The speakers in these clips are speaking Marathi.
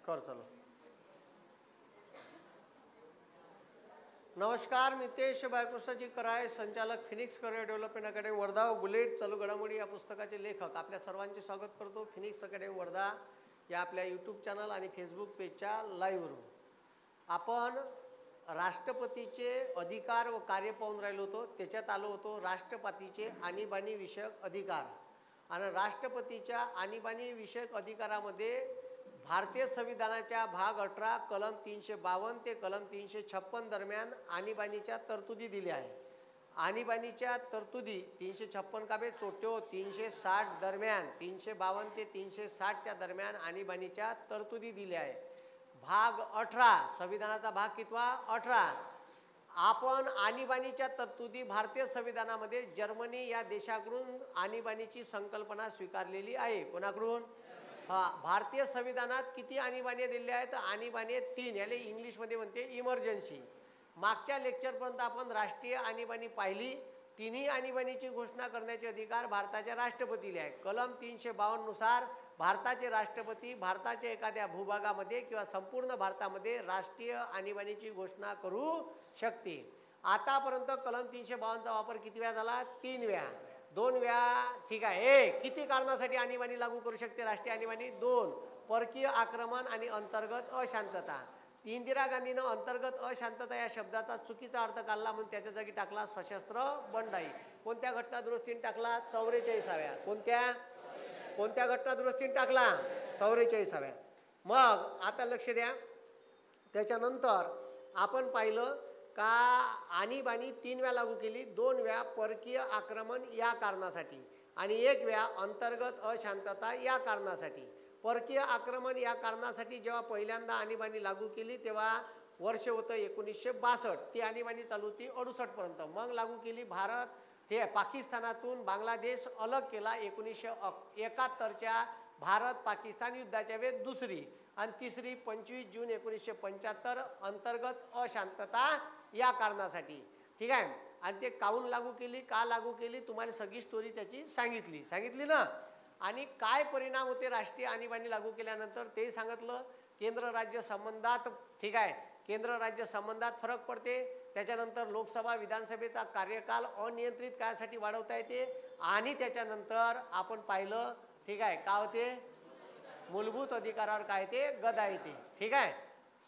कर चालू. नमस्कार, मी तेज बाळकृष्णजी कराय, संचालक Phoenix career development academy Wardha व बुलेट चालू घडामोडी या पुस्तकाचे लेखक आपल्या सर्वांचे स्वागत करतो. फिनिक्स अकॅडमी वर्धा या आपल्या यूट्यूब चॅनल आणि फेसबुक पेजच्या लाईव्हवरून आपण राष्ट्रपतीचे अधिकार व कार्य पाहून राहिलो होतो. त्याच्यात आलो होतो राष्ट्रपतीचे आणीबाणी विषयक अधिकार. आणि राष्ट्रपतीच्या आणीबाणी विषयक अधिकारामध्ये भारतीय संविधानाच्या भाग 18 कलम 352 ते कलम 356 दरम्यान आणीबाणीच्या तरतुदी दिल्या आहे. आणीबाणीच्या तरतुदी 356 का बे चोट्यो 360 दरम्यान 352 ते 360च्या दरम्यान आणीबाणीच्या तरतुदी दिल्या आहे. भाग 18 संविधानाचा भाग कितवा 18. आपण आणीबाणीच्या तरतुदी भारतीय संविधानामध्ये जर्मनी या देशाकडून आणीबाणीची संकल्पना स्वीकारलेली आहे. कोणाकडून? भारतीय संविधानात किती आणीबाणी दिल्या आहेत? आणीबाणी 3. याले इंग्लिशमध्ये म्हणते इमर्जन्सी. मागच्या लेक्चरपर्यंत आपण राष्ट्रीय आणीबाणी पाहिली. तिन्ही आणीबाणीची घोषणा करण्याचे अधिकार भारताच्या राष्ट्रपतीला आहे. कलम 352 नुसार भारताचे राष्ट्रपती भारताच्या एखाद्या भूभागामध्ये किंवा संपूर्ण भारतामध्ये राष्ट्रीय आणीबाणीची घोषणा करू शकते. आतापर्यंत कलम 352चा वापर किती वेळा झाला? 3 वेळा. 2 वेळा ठीक आहे. किती कारणासाठी आणीबाणी लागू करू शकते राष्ट्रीय आणीबाणी? 2. परकीय आक्रमण आणि अंतर्गत अशांतता. इंदिरा गांधीनं अंतर्गत अशांतता या शब्दाचा चुकीचा अर्थ काढला म्हणून त्याच्या जागी टाकला सशस्त्र बंडाई. कोणत्या घटना दुरुस्तीने टाकला? 44व्या. कोणत्या घटना दुरुस्तीने टाकला? 44व्या. मग आता लक्ष द्या. त्याच्यानंतर आपण पाहिलं का आणीबाणी 3 वेळा लागू केली. 2 वेळा परकीय आक्रमण या कारणासाठी आणि 1 वेळा अंतर्गत अशांतता या कारणासाठी. परकीय आक्रमण या कारणासाठी जेव्हा पहिल्यांदा आणीबाणी लागू केली तेव्हा वर्ष होतं 1962. ती आणीबाणी चालू होती 68 पर्यंत. मग लागू केली भारत हे पाकिस्तानातून बांगलादेश अलग केला 1971च्या भारत पाकिस्तान युद्धाच्या वेळेस दुसरी. आणि तिसरी 25 जून 1975 अंतर्गत अशांतता या कारणासाठी. ठीक आहे. आणि ते काहून लागू केली, का लागू केली, तुम्हाला सगळी स्टोरी त्याची सांगितली ना. आणि काय परिणाम होते राष्ट्रीय आणीबाणी लागू केल्यानंतर ते सांगितलं. केंद्र राज्य संबंधात ठीक आहे, केंद्र राज्य संबंधात फरक पडते. त्याच्यानंतर लोकसभा विधानसभेचा कार्यकाल अनियंत्रित काळासाठी वाढवता येते. आणि त्याच्यानंतर आपण पाहिलं ठीक आहे का होते मूलभूत अधिकारावर काय ते गदा येते. ठीक आहे,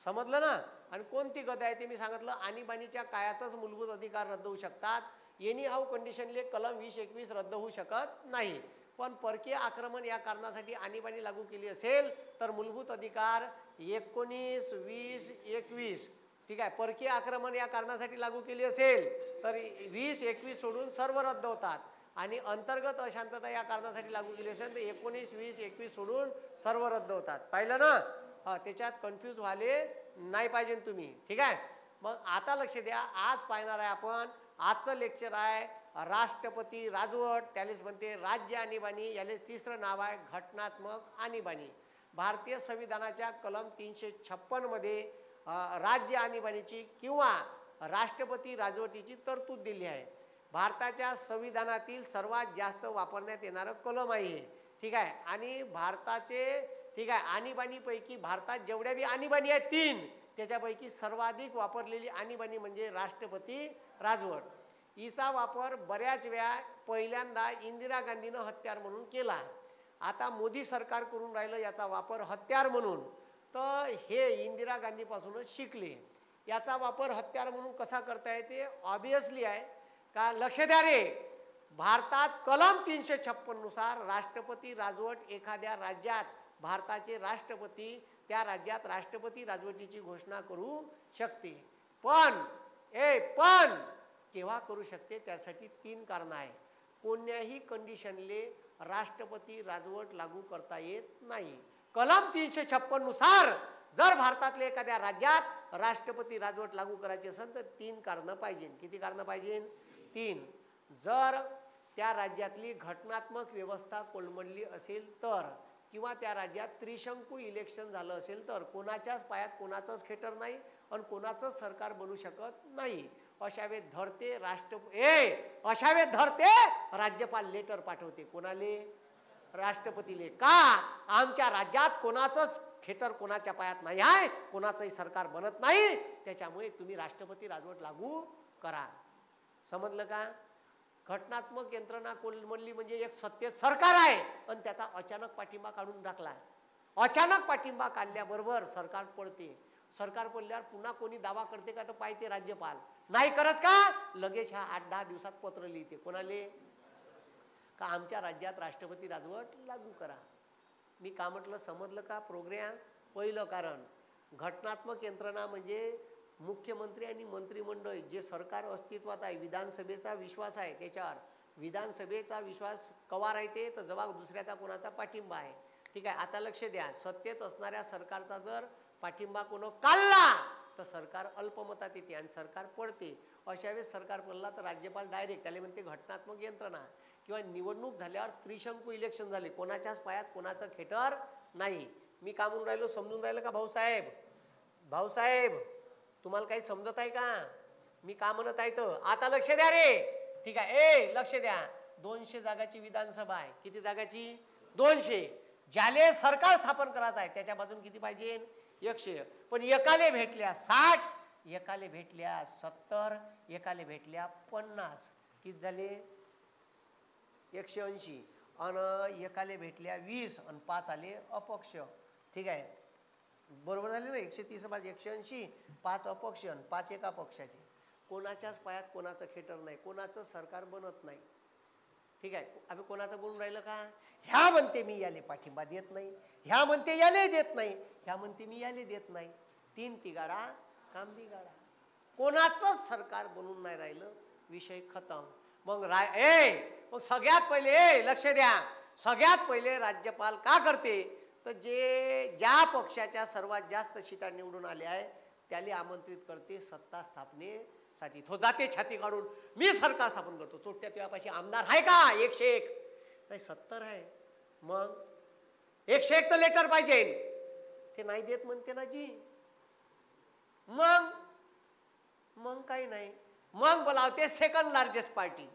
समजलं ना. आणि कोणती गदा येते मी सांगितलं. आणीबाणीच्या काळातच मूलभूत अधिकार रद्द होऊ शकतात. एनी हाऊ कंडिशनले कलम 20-21 रद्द होऊ शकत नाही. पण परकीय आक्रमण या कारणासाठी आणीबाणी लागू केली असेल तर मूलभूत अधिकार 19, 20, 21 ठीक आहे. परकीय आक्रमण या कारणासाठी लागू केली असेल तर 20, 21 सोडून सर्व रद्द होतात. आणि अंतर्गत अशांतता या कारणासाठी लागू केली असेल तर 19, 20, 21 सोडून सर्व रद्द होतात. पाहिलं ना. त्याच्यात कन्फ्यूज व्हायले नाही पाहिजे तुम्ही. ठीक आहे. मग आता लक्ष द्या. आज पाहणार आहे आपण. आजचं लेक्चर आहे राष्ट्रपती राजवट, त्यालाच म्हणते राज्य आणीबाणी. याले तिसरं नाव आहे घटनात्मक आणीबाणी. भारतीय संविधानाच्या कलम 356 मध्ये राज्य आणीबाणीची किंवा राष्ट्रपती राजवटीची तरतूद दिली आहे. भारताच्या संविधानातील सर्वात जास्त वापरण्यात येणारं कलम आहे हे. ठीक आहे. आणि भारताचे ठीक आहे आणीबाणीपैकी भारतात जेवढ्या बी आणीबाणी आहेत 3 त्याच्यापैकी सर्वाधिक वापरलेली आणीबाणी म्हणजे राष्ट्रपती राजवट. हिचा वापर बऱ्याच वेळा पहिल्यांदा इंदिरा गांधीनं हत्यार म्हणून केला. आता मोदी सरकार करून राहिलं याचा वापर हत्यार म्हणून. तर हे इंदिरा गांधीपासूनच शिकले. याचा वापर हत्यार म्हणून कसा करता येते? ऑब्वियसली आहे का. लक्ष द्या रे. भारतात कलम 356 नुसार राष्ट्रपती राजवट एखाद्या राज्यात भारताचे राष्ट्रपती त्या राज्यात राष्ट्रपती राजवटीची घोषणा करू शकते. पण केव्हा करू शकते? त्यासाठी 3 कारणं आहे. कोणत्याही कंडिशनले राष्ट्रपती राजवट लागू करता येत नाही. कलम 356 नुसार जर भारतातल्या एखाद्या राज्यात राष्ट्रपती राजवट लागू करायची असेल तर 3 कारणं पाहिजे. किती कारणं पाहिजे? 3. जर त्या राज्यातली घटनात्मक व्यवस्था कोलमडली असेल तर, किंवा त्या राज्यात त्रिशंकू इलेक्शन झालं असेल तर, कोणाच्याच पायात कोणाचंच खेटर नाही आणि कोणाचंच सरकार बनू शकत नाही. अशा वेळेस धरते राज्यपाल लेटर पाठवते. कोणाले? राष्ट्रपतीले. का? आमच्या राज्यात कोणाचंच खेटर कोणाच्या पायात नाही आहे, कोणाचंही सरकार बनत नाही, त्याच्यामुळे तुम्ही राष्ट्रपती राजवट लागू करा. समजलं का? घटनात्मक यंत्रणा कोलमडली म्हणजे एक सत्तेत सरकार आहे पण त्याचा अचानक पाठिंबा काढून टाकला. अचानक पाठिंबा काढल्याबरोबर सरकार पडते. सरकार पडल्यावर पुन्हा कोणी दावा करते का तर पाहिजे राज्यपाल. नाही करत का? लगेच ह्या 8-10 दिवसात पत्र लिहिते. कोणाले? का आमच्या राज्यात राष्ट्रपती राजवट लागू करा. मी का म्हटलं समजलं का प्रोग्राम? पहिलं कारण घटनात्मक यंत्रणा म्हणजे मुख्यमंत्री आणि मंत्रिमंडळ जे सरकार अस्तित्वात आहे, विधानसभेचा विश्वास आहे त्याच्यावर. विधानसभेचा विश्वास कवा राहते तर जेव्हा दुसऱ्याचा कोणाचा पाठिंबा आहे. ठीक आहे, आता लक्ष द्या. सत्तेत असणाऱ्या सरकारचा जर पाठिंबा कोण काढला तर सरकार अल्पमतात येते आणि सरकार पडते. अशा वेळेस सरकार पडला तर राज्यपाल डायरेक्ट त्याला म्हणते घटनात्मक यंत्रणा. किंवा निवडणूक झाल्यावर त्रिशंकू इलेक्शन झाले, कोणाच्याच पायात कोणाचं खेटर नाही. मी का म्हणून राहिलो समजून राहिलं का भाऊसाहेब? भाऊसाहेब तुम्हाला काही समजत आहे का मी का म्हणत आहे? तर आता लक्ष द्या रे. ठीक आहे, ए लक्ष द्या. 200 जागाची विधानसभा आहे. किती जागाची? 200. ज्याले सरकार स्थापन करायचं आहे त्याच्या बाजून किती पाहिजे? 100. पण एकाले भेटल्या 60, एकाले भेटल्या 70, एकाले भेटल्या 50. किती झाले? 180. आणि एकाले भेटल्या 20 आणि 5 आले अपक्ष. ठीक आहे, बरोबर झाले ना? 130 + 180, 5 अपक्ष आणि 5 एका पक्षाचे. कोणाच्याच पायात कोणाचं खेटर नाही, कोणाचं सरकार बनत नाही. ठीक आहे, आम्ही कोणाचं बोलून राहिलं का? ह्या म्हणते मी याले पाठिंबा देत नाही, ह्या म्हणते याले देत नाही, ह्या म्हणते मी याले देत नाही. 3 तिगाडा काम बिगाडा. कोणाचंच सरकार बनून नाही राहिलं, विषय खतम. मग मग सगळ्यात पहिले लक्ष द्या. सगळ्यात पहिले राज्यपाल का करते तर ज्या पक्षाच्या सर्वात जास्त सीटा निवडून आल्या आहे त्याला आमंत्रित करते सत्ता स्थापनेसाठी. तो जाते छाती काढून मी सरकार स्थापन करतो. चोट्या तुझ्यापाशी आमदार आहे का? 101 नाही 70 आहे. मग 101चं लेटर पाहिजे, ते नाही देत म्हणते ना जी. मग काही नाही, मग बोलावते सेकंड लार्जेस्ट पार्टी.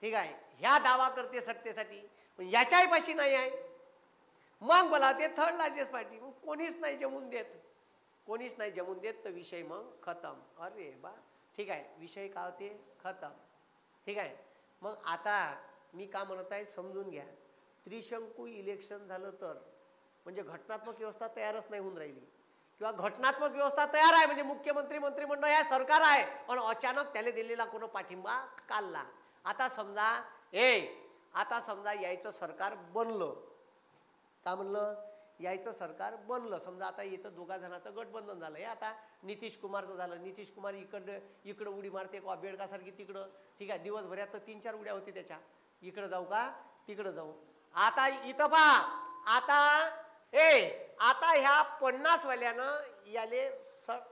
ठीक आहे, ह्या दावा करते सत्तेसाठी, याच्याही पाशी नाही आहे. मग बोलावते थर्ड लार्जेस्ट पार्टी. मग कोणीच नाही जमून देत, कोणीच नाही जमून देत तर विषय मग खतम. अरे बा, ठीक आहे, विषय का होते? खतम. ठीक आहे, मग आता मी का म्हणत आहे समजून घ्या. त्रिशंकू इलेक्शन झालं तर म्हणजे घटनात्मक व्यवस्था तयारच नाही होऊन राहिली, किंवा घटनात्मक व्यवस्था तयार आहे म्हणजे मुख्यमंत्री मंत्रिमंडळ हे सरकार आहे पण अचानक त्याला दिलेला कोण पाठिंबा काढला. आता समजा यायचं सरकार बनलं. का म्हणलं? यायचं सरकार बनलं. समजा आता इथं 2 जणांचं गठबंधन झालं. हे आता नितीश कुमारचं झालं. नितीश कुमार इकडं उडी मारते का बेडकासारखी तिकडं. ठीक आहे, दिवसभरात तर 3-4 उड्या होती त्याच्या. इकडं जाऊ का तिकडं जाऊ. आता इथं पहा, आता ह्या 50 वाल्यानं याले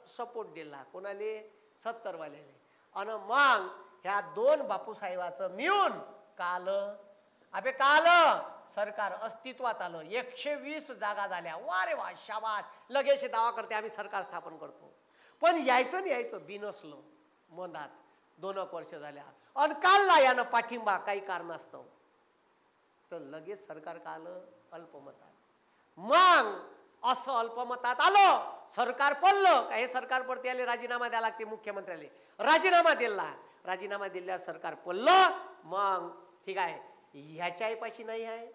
सपोर्ट दिला. कोणाले? 70 वाल्याले. आणि मग ह्या 2 बापूसाहेबाचं मिळून काल सरकार अस्तित्वात आलं. 120 जागा झाल्या. वा रे वा, शाबास. लगेच दावा करते आम्ही सरकार स्थापन करतो. पण यायचं बिनसलं मधात 2 वर्ष झाल्या. आणि काढला यानं पाठिंबा काही कारणास्तव, तर लगेच सरकार का आलं? अल्पमतात. मग असं अल्पमतात आलं, सरकार पडलं का? हे सरकार पडते याले राजीनामा द्यायला लागते मुख्यमंत्र्याले. राजीनामा दिला. राजीनामा दिल्यावर सरकार पडलं. मग ठीक आहे, ह्याच्याही पाशी नाही आहे,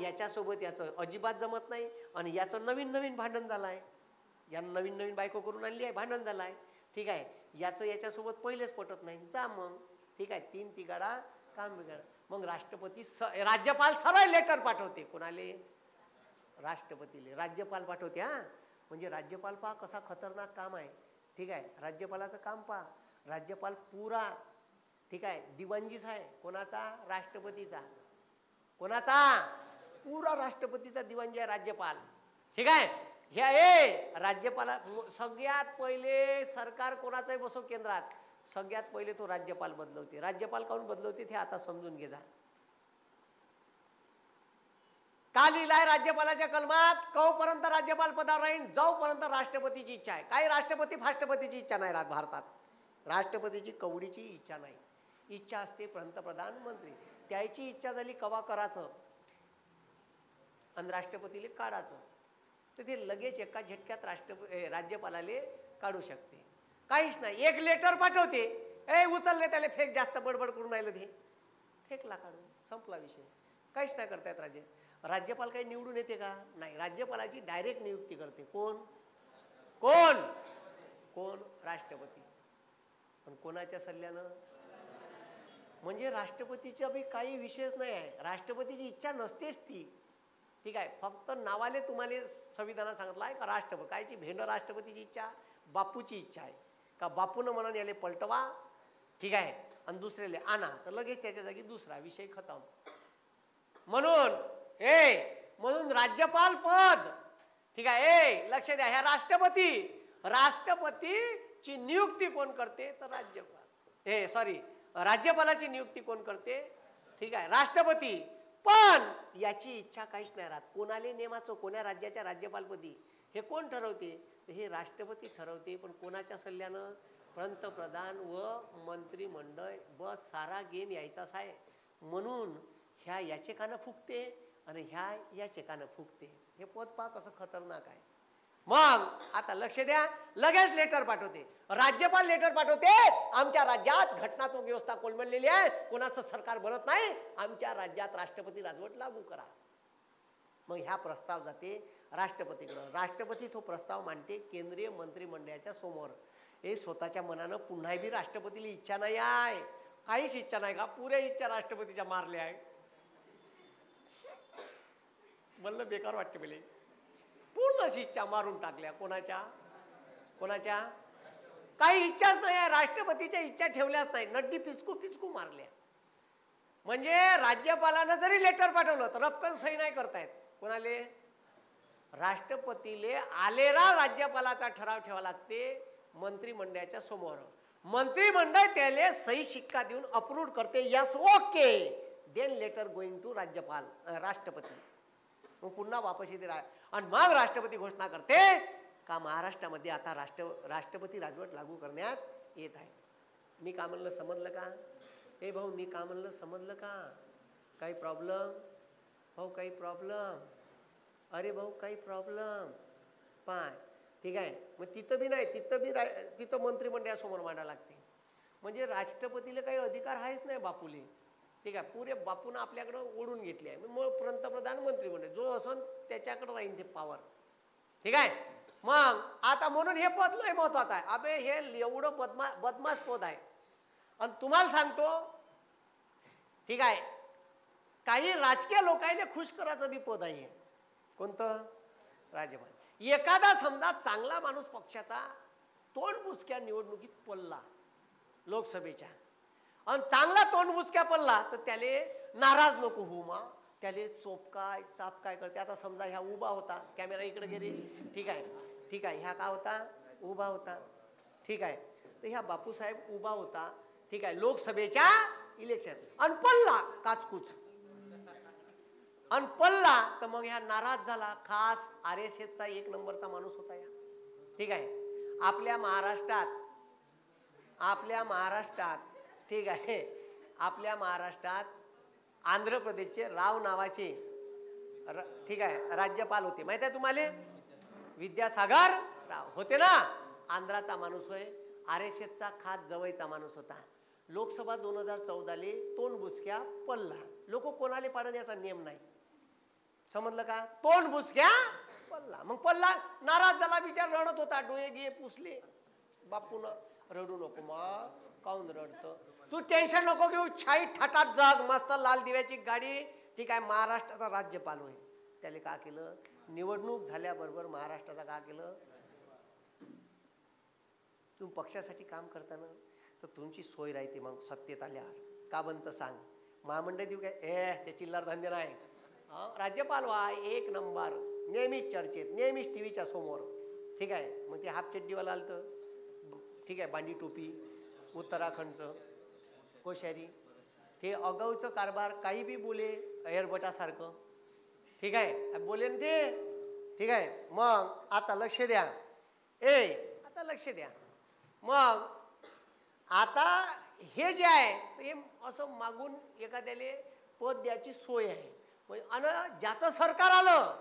याच्यासोबत याचं अजिबात जमत नाही. आणि याचं नवीन भांडण झालं आहे. यानं नवीन बायको करून आणली आहे, भांडण झालं आहे. ठीक आहे, याचं याच्यासोबत पहिलेच पटत नाही. जा मग. ठीक आहे, 3 तिगाडा काम बिगाडा. मग राज्यपाल सरळ लेटर पाठवते. कोणाले? राष्ट्रपतीले. राज्यपाल पाठवते. म्हणजे राज्यपाल पहा कसा खतरनाक काम आहे. ठीक आहे, राज्यपालाचं काम पहा. राज्यपाल पुरा ठीक आहे दिवाणजीच आहे. कोणाचा? राष्ट्रपतीचा. कोणाचा? पुरा राष्ट्रपतीचा दिवाणजी आहे राज्यपाल. ठीक आहे, राज्यपाला सगळ्यात पहिले सरकार कोणाचंही बसव केंद्रात, सगळ्यात पहिले तो राज्यपाल बदलवते. राज्यपाल काहून बदलवते ते आता समजून घे जा. का लिहिलाय राज्यपालाच्या कलमात? कवपर्यंत राज्यपाल पदावर राहील जोपर्यंत राष्ट्रपतीची इच्छा आहे. काही राष्ट्रपतीची इच्छा नाही राहत भारतात. राष्ट्रपतीची कवडीची इच्छा नाही. इच्छा असते पंतप्रधान मंत्री. त्याची इच्छा झाली कवा करायचं आणि राष्ट्रपतीला काढायचं. तर ते लगेच एका झटक्यात राज्यपालाले काढू शकते. काहीच नाही, एक लेटर पाठवते, उचलले त्याला फेक, जास्त बडबड करून राहिलं ते फेकला काढून, संपला विषय. काहीच नाही करतायत राज्यपाल काही निवडून येते का? नाही. राज्यपालाची डायरेक्ट नियुक्ती करते कोण? कोण? कोण? राष्ट्रपती. पण कोणाच्या सल्ल्यानं? म्हणजे राष्ट्रपतीचा बी काही विषयच नाही आहे, राष्ट्रपतीची इच्छा नसतेच ती. ठीक आहे, फक्त नावाले तुम्हाला संविधानात सांगितलं आहे का राष्ट्रपती कायची भेंड राष्ट्रपतीची इच्छा, बापूची इच्छा आहे का बापूनं म्हणून याले पलटवा, ठीक आहे, आणि दुसऱ्याले आणा, तर लगेच त्याच्या जागी दुसरा विषय खतम. म्हणून राज्यपाल पद, ठीक आहे, लक्ष द्या, ह्या राष्ट्रपतीची नियुक्ती कोण करते? तर राज्यपालाची नियुक्ती कोण करते? ठीक आहे, राष्ट्रपती. पण याची इच्छा काहीच नाही राहत. कोणाले नेमाचं, कोण्या राज्याच्या राज्यपालपदी हे कोण ठरवते? हे राष्ट्रपती ठरवते. पण कोणाच्या सल्ल्यानं? पंतप्रधान व मंत्रिमंडळ. बस सारा गेम यायचाच आहे. म्हणून ह्या याचे कानं फुकते आणि ह्या याचे कानं फुकते. हे पद पहा कसं खतरनाक आहे. मग आता लक्ष द्या, लगेच लेटर पाठवते, राज्यपाल लेटर पाठवते, आमच्या राज्यात घटनात्मक व्यवस्था कोलमडलेली आहे, कोणाचं सरकार बनत नाही, आमच्या राज्यात राष्ट्रपती राजवट लागू करा. मग ह्या प्रस्ताव जाते राष्ट्रपतीकडे. राष्ट्रपती तो प्रस्ताव मांडते केंद्रीय मंत्रिमंडळाच्या समोर. हे स्वतःच्या मनानं पुन्हा बी राष्ट्रपतीला इच्छा नाही आहे, काहीच इच्छा नाही का? पुऱ्या इच्छा राष्ट्रपतीच्या मारल्या आहे. मला बेकार वाटते, पहिले पूर्णच इच्छा मारून टाकल्या. कोणाच्या? काही इच्छाच नाही आहे, राष्ट्रपतीच्या इच्छा ठेवल्याच नाही, नड्डी पिचकू मारल्या. म्हणजे राज्यपालानं जरी लेटर पाठवलं तर रपकन सही नाही करतायत. कोणाले? राष्ट्रपतीले आलेला राज्यपालाचा ठराव ठेवा लागते मंत्रिमंडळाच्या समोर. मंत्रिमंडळ त्याले सही शिक्का देऊन अप्रूव्ह करते, yes okay, then letter going to राष्ट्रपती. मग पुन्हा वापस येते आणि मग राष्ट्रपती घोषणा करते का महाराष्ट्रामध्ये आता राष्ट्रपती राजवट लागू करण्यात येत आहे. मी का म्हणलं समजलं का? भाऊ मी का म्हणलं समजलं का? काही प्रॉब्लेम? भाऊ काही प्रॉब्लेम? अरे भाऊ काही प्रॉब्लेम? पाय ठीक आहे. मग तिथं बी नाही, तिथं मंत्रिमंडळासमोर मांडा लागते. म्हणजे राष्ट्रपतीला काही अधिकार आहेच नाही बापूले. ठीक आहे, पुरे बापून आपल्याकडं ओढून घेतले आहे. मग पंतप्रधान मंत्रिमंडळ जो असं त्याच्याकडे राहील ते पॉवर. ठीक आहे. मग आता म्हणून हे पद लय महत्वाचं आहे. अबे हे एवढं बदमाश पद आहे. आणि तुम्हाला सांगतो, ठीक आहे, काही राजकीय लोकांना खुश करायचं बी पद आहे. कोणतं? राज्यपाल. एखादा समजा चांगला माणूस पक्षाचा तोंड बुचक्या निवडणुकीत पडला लोकसभेच्या, आणि चांगला तोंड बुचक्या पडला तर त्याले नाराज नको होऊ, मा त्याले चोपकाय चापकाय करते. आता समजा ह्या उभा होता, कॅमेरा इकडे गेले, ठीक आहे, ह्या का होता? उभा होता. ठीक आहे, तर ह्या बापूसाहेब उभा होता, ठीक आहे, लोकसभेच्या इलेक्शन, आणि पडला काचकूच, आणि पडला तर मग ह्या नाराज झाला. खास RSSचा 1 नंबरचा माणूस होता या. ठीक आहे, आपल्या महाराष्ट्रात ठीक आहे, आपल्या महाराष्ट्रात आंध्र प्रदेशचे राव नावाचे ठीक आहे राज्यपाल होते. माहित आहे तुम्हाला? विद्यासागर राव होते ना, आंध्राचा माणूस होय. RSSचा खास जवळचा माणूस होता. लोकसभा 2014 तोंड बुचक्या पडला. लोक कोणाले पाडण याचा नियम नाही, समजलं का? तोंड बुचक्या पडला, मग पडला, नाराज झाला, विचार रडत होता, डोळे गिये पुसले. बापून रडू नको मा, काऊन रडतं? तू टेन्शन नको घेऊ, छाई ठाटात जग, मस्त लाल दिव्याची गाडी. ठीक आहे, महाराष्ट्राचा राज्यपाल होय. त्याला का केलं? निवडणूक झाल्याबरोबर महाराष्ट्राचा का केलं? तुम्ही पक्षासाठी काम करताना तर तुमची सोय राहते. मग सत्तेत आल्यावर का बनतं सांग? महामंडळ देऊ काय? ते चिल्लर धंदे नाही. राज्यपाल व्हा 1 नंबर, नेहमीच चर्चेत, नेहमीच टीव्हीच्या समोर. ठीक आहे, मग ते हाफ चड्डीवाला आलं, ठीक आहे, बांडी टोपी, उत्तराखंडचं कोश्यारी, हे अगाऊचं कारभार, काही बी बोले एअरबटासारखं. ठीक आहे, बोले ना ते. ठीक आहे, मग आता लक्ष द्या, आता लक्ष द्या. मग आता हे जे आहे हे असं मागून एखाद्याला पद द्यायची सोय आहे. आणि ज्याचं सरकार आलं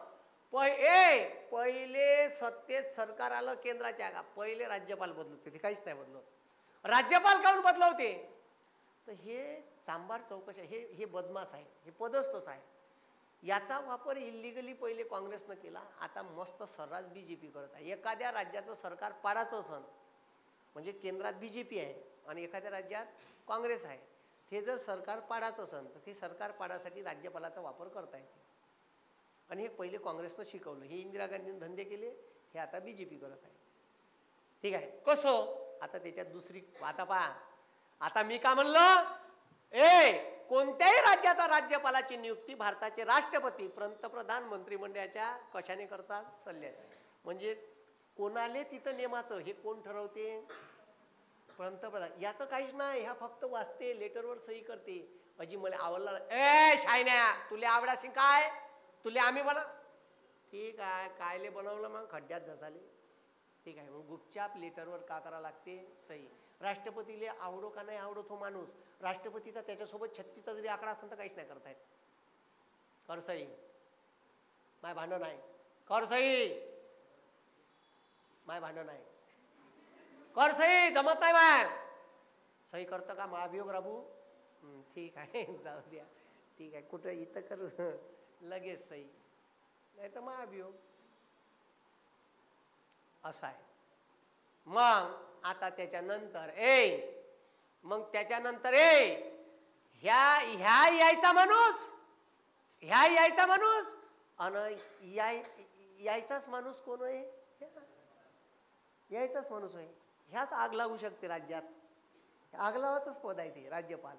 पहिले सत्तेत सरकार आलं केंद्राच्या का पहिले राज्यपाल बदलवते, ते काहीच नाही बदलवत. राज्यपाल काऊन बदलवते? तर हे चांबार चौकशा, हे बदमाश आहे, हे पदस्थच आहे. याचा वापर इलिगली पहिले काँग्रेसनं केला, आता मस्त सर्रास बीजेपी करत आहे. एखाद्या राज्याचं सरकार पाडायचं असन म्हणजे केंद्रात बीजेपी आहे आणि एखाद्या राज्यात काँग्रेस आहे, ते जर सरकार पाडायचं असन तर ते सरकार पाडासाठी राज्यपालाचा वापर करता येते. आणि हे पहिले काँग्रेसनं शिकवलं, हे इंदिरा गांधीने धंदे केले, हे आता बीजेपी करत आहे. ठीक आहे, कसं? आता त्याच्यात दुसरी, आता पहा, आता मी का म्हणलं, कोणत्याही राज्याचा राज्यपालाची नियुक्ती भारताचे राष्ट्रपती, पंतप्रधान, मंत्रिमंडळाच्या कशाने करतात? सल्ल्याने. म्हणजे कोणाले तिथं नेमाचं हे कोण ठरवते? पंतप्रधान. याचं काहीच नाही, ह्या फक्त वाचते, लेटरवर सही करते. अजी मला आवडला, शायन्या तुला आवडाशी काय, तुला आम्ही बना, ठीक आहे, कायले बनवलं मग? खड्ड्यात धसाले. ठीक आहे, मग गुपचाप लेटरवर का करा लागते? सही. राष्ट्रपतीला आवडो का नाही आवडो तो माणूस, राष्ट्रपतीचा त्याच्यासोबत 36चा जरी आकडा असेल तर काहीच नाही करतायत. कर सही, माय भांडण आहे, कर सही, माय भांडण आहे, कर सही, जमत नाही माय सही करतं का? महाभियोग राबू, ठीक आहे, जाऊ द्या, ठीक आहे, कुठं इथं करू, लगेच सही, नाही तर महाभियोग. असं आहे. मग आता त्याच्यानंतर मग त्याच्यानंतर ह्या यायचा माणूस आणि यायचाच माणूस कोण आहे? यायचाच माणूस आहे. ह्याच आग लागू शकते राज्यात, आग लावायचंच पद आहे ते राज्यपाल.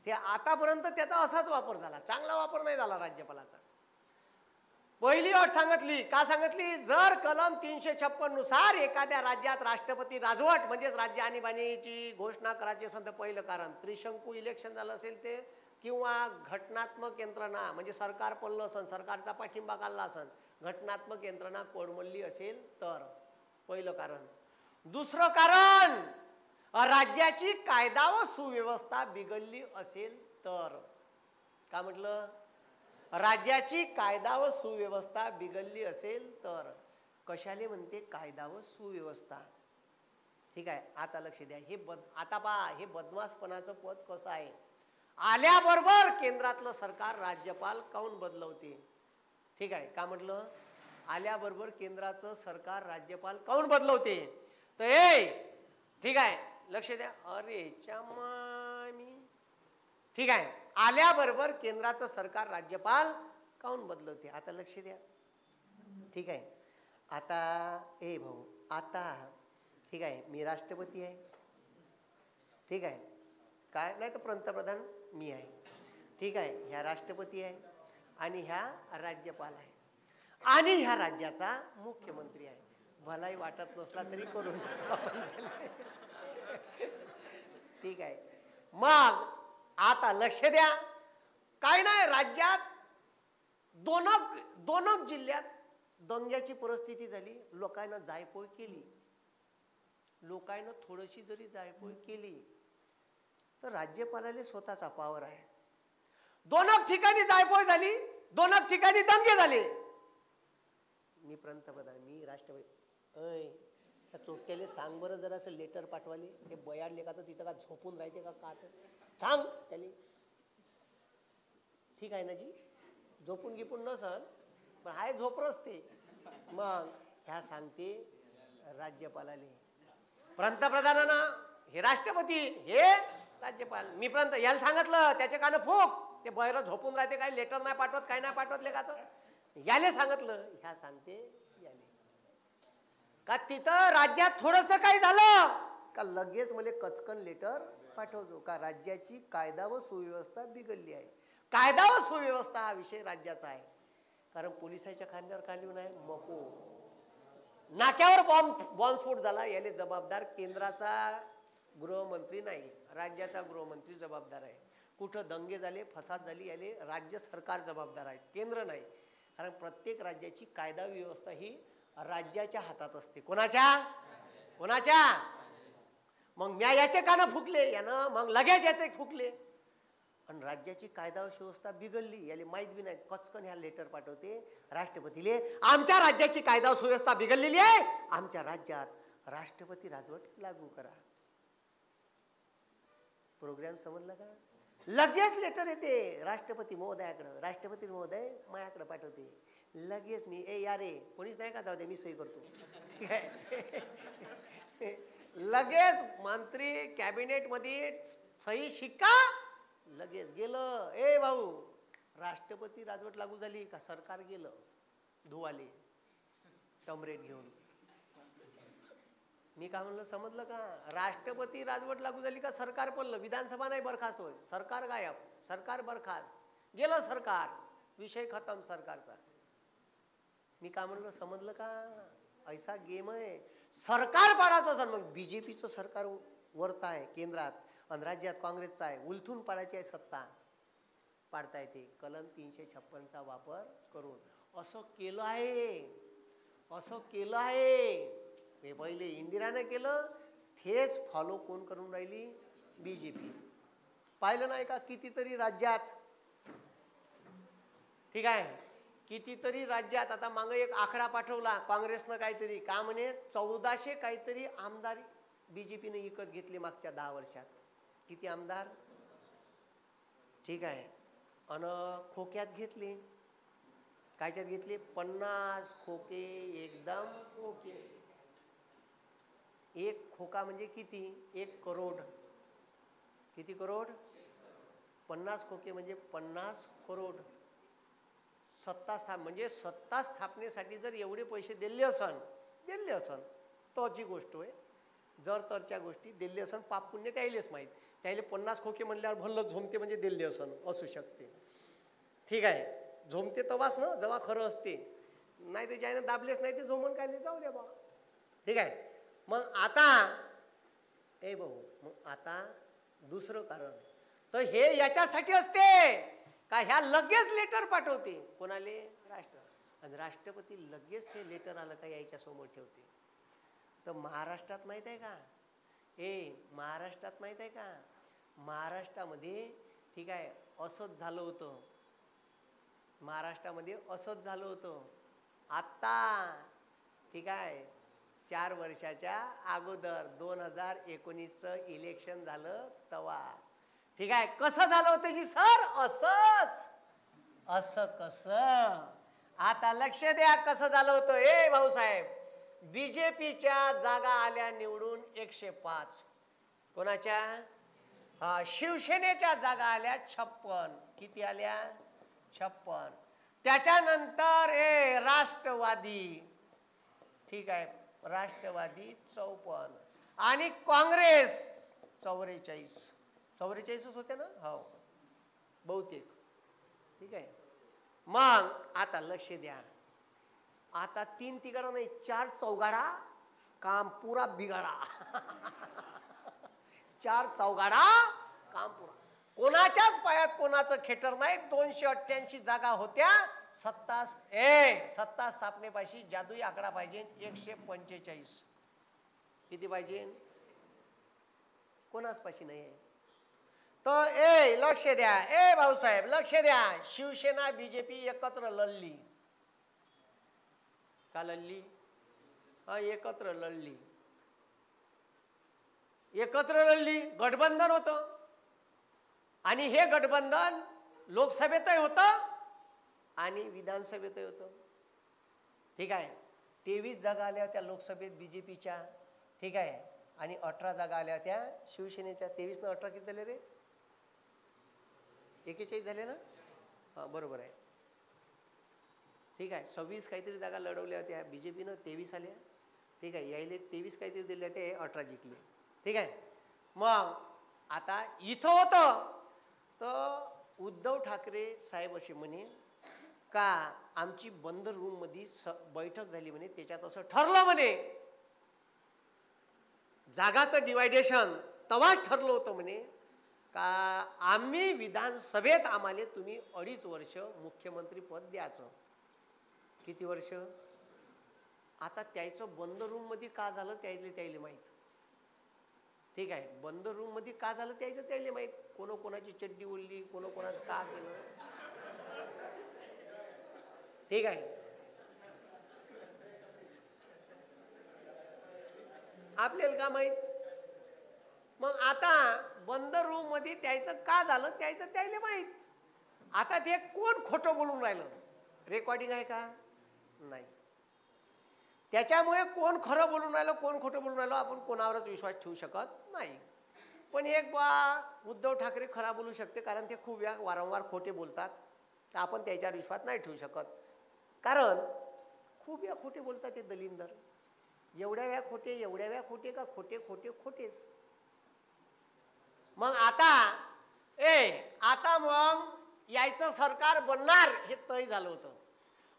ते आतापर्यंत त्याचा असाच वापर झाला, चांगला वापर नाही झाला राज्यपालाचा. पहिली अट सांगितली, का सांगितली? जर कलम 356 नुसार एखाद्या राज्यात राष्ट्रपती राजवट म्हणजेच राज्य आणीबाणीची घोषणा करायची असेल तर पहिलं कारण त्रिशंकू इलेक्शन झालं असेल ते, किंवा घटनात्मक यंत्रणा म्हणजे सरकार पडलं असेल, सरकारचा पाठिंबा काढला असेल, घटनात्मक यंत्रणा कोडमोडली असेल तर पहिलं कारण. दुसरं कारण राज्याची कायदा व सुव्यवस्था बिघडली असेल तर. का म्हटलं? राज्याची कायदा व सुव्यवस्था बिघडली असेल तर. कशाले म्हणते कायदा व सुव्यवस्था? ठीक आहे, आता लक्ष द्या. आता पहा, हे बदमाशपणाचं पद कसं आहे. आल्याबरोबर केंद्रातलं सरकार राज्यपाल काऊन बदलवते? ठीक आहे, का म्हटलं? आल्याबरोबर केंद्राचं सरकार राज्यपाल काऊन बदलवते? तर ठीक आहे, लक्ष द्या. अरे मी ठीक आहे, आल्याबरोबर केंद्राचं सरकार राज्यपाल काऊन बदलवते? आता लक्ष द्या. ठीक आहे, आता भाऊ, आता ठीक आहे, मी राष्ट्रपती आहे, ठीक आहे, काय नाही तर पंतप्रधान मी आहे, ठीक आहे, ह्या राष्ट्रपती आहे आणि ह्या राज्यपाल आहे आणि ह्या राज्याचा मुख्यमंत्री आहे. भलाही वाटत नसला तरी करून ठीक आहे. मग आता लक्ष द्या, काय नाही, राज्यात दोन जिल्ह्यात दंग्याची परिस्थिती झाली, लोकांना जायपोय केली, लोकांना थोडीशी जरी जायपोय केली तर राज्यपालाला स्वतःचा पावर आहे. दोन ठिकाणी जायपोय झाली, दोन ठिकाणी दंगे झाले. मी पंतप्रधान, मी राष्ट्रपती, त्या चोट्याले सांग बरं जरासं लेटर पाठवाले, ते बयाड लेखाचं तिथं का झोपून राहते का सांग त्याले. ठीक आहे ना जी, झोपून गिपून नसल पण हाय झोपरच ते. मग ह्या सांगते राज्यपालाले, पंतप्रधानांना हे राष्ट्रपती, हे राज्यपाल. मी याला सांगितलं, त्याचे कान फूक, ते बहिर झोपून राहते, काही लेटर नाही पाठवत, काय नाही पाठवत लेखाचं. याले सांगितलं, ह्या सांगते याले. का तिथं राज्यात थोडंसं काही झालं का लगेच मला कचकन लेटर पाठवतो का राज्याची कायदा व सुव्यवस्था बिघडली आहे. कायदा व सुव्यवस्था हा विषय राज्याचा आहे. कारण पोलिसाच्या खांद्यावर खाली नाही, मको नाक्यावर बॉम्बस्फोट झाला, याले जबाबदार केंद्राचा गृहमंत्री नाही, राज्याचा गृहमंत्री जबाबदार आहे. कुठं दंगे झाले, फसाद झाली, याले राज्य सरकार जबाबदार आहे, केंद्र नाही. कारण प्रत्येक राज्याची कायदा व्यवस्था ही राज्याच्या हातात असते. कोणाच्या? मग म्या याचे कान फुकले, यानं मग लगेच याचे फुकले. आणि राज्याची कायदा व सुव्यवस्था बिघडली, याला माहीत बी नाही. कचकन ह्या लेटर पाठवते राष्ट्रपतीले, आमच्या राज्याची कायदा व सुव्यवस्था बिघडलेली आहे, आमच्या राज्यात राष्ट्रपती राजवट लागू करा. प्रोग्राम समजला का? लगेच लेटर येते राष्ट्रपती महोदयाकडं. राष्ट्रपती महोदय माझ्याकडे पाठवते लगेच. मी यारे कोणीच नाही का, जाऊ दे मी सही करतो. ठीक आहे. लगेच मंत्री कॅबिनेट मध्ये सही शिक्का लगेच गेलं. ए भाऊ, राष्ट्रपती राजवट लागू झाली का? सरकार गेलं धुवाले टमरेट घेऊन. मी काय म्हणलं समजलं का? राष्ट्रपती राजवट लागू झाली का सरकार पडलं. विधानसभा नाही बरखास्त होय, सरकार गायब, सरकार बरखास्त, गेलं सरकार, विषय खतम सरकारचा. मी काय म्हणलं समजलं का? ऐसा गेम आहे. सरकार पाडायचं सर, मग बीजेपीचं सरकार वरत आहे केंद्रात आणि राज्यात काँग्रेसचं आहे, उलथून पाडायची आहे सत्ता, पाडता येते कलम 356चा वापर करून. असं केलं आहे, असं केलं आहे. हे पहिले इंदिराने केलं, तेच फॉलो कोण करून राहिली? बीजेपी. पाहिलं नाही का कितीतरी राज्यात? ठीक आहे, कितीतरी राज्यात. आता मागे एक आकडा पाठवला काँग्रेसनं, काहीतरी का म्हणे 1400 काहीतरी आमदार बीजेपीने विकत घेतले मागच्या 10 वर्षात. किती आमदार? ठीक आहे. अन खोक्यात घेतले, कायच्यात घेतले? 50 खोके एकदम ओके. एक खोका म्हणजे किती? 1 करोड. किती करोड? 50 खोके म्हणजे 50 करोड. सत्ता म्हणजे सत्ता स्थापनेसाठी जर एवढे पैसे दिले असन तरची गोष्ट आहे. जर तरच्या गोष्टी दिल्ली असन, पाप पुण्य त्याईलेच माहीत. त्याईले 50 खोके म्हणल्यावर भल्लं झोमते म्हणजे दिल्ली असन, असू शकते. ठीक आहे, झोमते तवाच ना जेव्हा खरं असते, नाही ते ज्याने दाबलेच नाही ते झोमन काय जाऊ द्या बा. ठीक आहे. मग आता भाऊ, मग आता दुसरं कारण तर हे याच्यासाठी असते का ह्या लगेच लेटर पाठवते कोणाले? राष्ट्र. आणि राष्ट्रपती लगेच ते लेटर आलं का याच्या समोर ठेवते. तर महाराष्ट्रात माहित आहे का? महाराष्ट्रात माहित आहे का? महाराष्ट्रामध्ये ठीक आहे असंच झालं होतं. महाराष्ट्रामध्ये असंच झालं होतं आत्ता. ठीक आहे, 4 वर्षाच्या अगोदर 2019चं इलेक्शन झालं तवा. ठीक आहे, कसं झालं होतं जी सर? असंच. असं कसं? आता लक्ष द्या कसं झालं होतं. भाऊसाहेब, बीजेपीच्या जागा आल्या निवडून 105. कोणाच्या? शिवसेनेच्या जागा आल्या 56. किती आल्या? 56. त्याच्यानंतर राष्ट्रवादी, ठीक आहे, राष्ट्रवादी 54 आणि काँग्रेस 44. 44च होते ना? हो बहुतेक. ठीक आहे. मग आता लक्ष द्या, आता 3 तिगाडा नाही 4 चौगाडा काम पुरा बिगाडा. 4 चौगाडा काम पुरा. कोणाच्याच पायात कोणाचं खेटर नाही. 288 जागा होत्या. सत्ता स्थापनेपाशी जादुई आकडा पाहिजे 145. किती पाहिजे? कोणाच पाशी नाही आहे. तर लक्ष द्या, भाऊसाहेब लक्ष द्या. शिवसेना बीजेपी एकत्र लढली का? लढली. एकत्र लढली. एकत्र लढली. गठबंधन होतं आणि हे गठबंधन लोकसभेतही होतं आणि विधानसभेतही होतं. ठीक आहे. 23 जागा आल्या होत्या लोकसभेत बीजेपीच्या. ठीक आहे. आणि 18 जागा आल्या होत्या शिवसेनेच्या. 23 न 18 किती झाले रे? 41 झाले ना? हां बरोबर आहे. ठीक आहे. 26 काहीतरी जागा लढवल्या होत्या बीजेपीनं, 23 आल्या. ठीक आहे. यायले 23 काहीतरी दिले होते, 18 जिंकले. ठीक आहे. मग आता इथं होतं तर उद्धव ठाकरे साहेब असे म्हणे का आमची बंद रूम मध्ये बैठक झाली म्हणे, त्याच्यात असं ठरलं म्हणे जागाचं डिवायडेशन. तवाच ठरलं होतं म्हणे का आम्ही विधानसभेत आम्हाला तुम्ही 2.5 वर्ष मुख्यमंत्री पद द्यायचं. किती वर्ष? आता त्याचं बंद रूम मध्ये का झालं त्याईले माहित. ठीक आहे. बंद रूम मध्ये का झालं त्याचं त्याला माहित. कोणाची चड्डी ओढली, कोणाचं का केलं. ठीक आहे. आपल्याला का माहित. मग आता बंद रूम मध्ये त्याचं का झालं त्याचं त्याला माहित. आता ते कोण खोटं बोलून राहिलं, रेकॉर्डिंग आहे का नाही. त्याच्यामुळे कोण खरं बोलून राहिलं कोण खोटं बोलून राहिलं आपण कोणावरच विश्वास ठेवू शकत नाही. पण एक बा उद्धव ठाकरे खरा बोलू शकते, कारण ते खूप वारंवार खोटे बोलतात. तर आपण त्याच्यावर विश्वास नाही ठेवू शकत, कारण खूप वेळा खोटे बोलतात ते दलिंदर. एवढ्या वेळा खोटे का खोटेच. मग आता मग यायचं सरकार बनणार हे तय झालं होतं.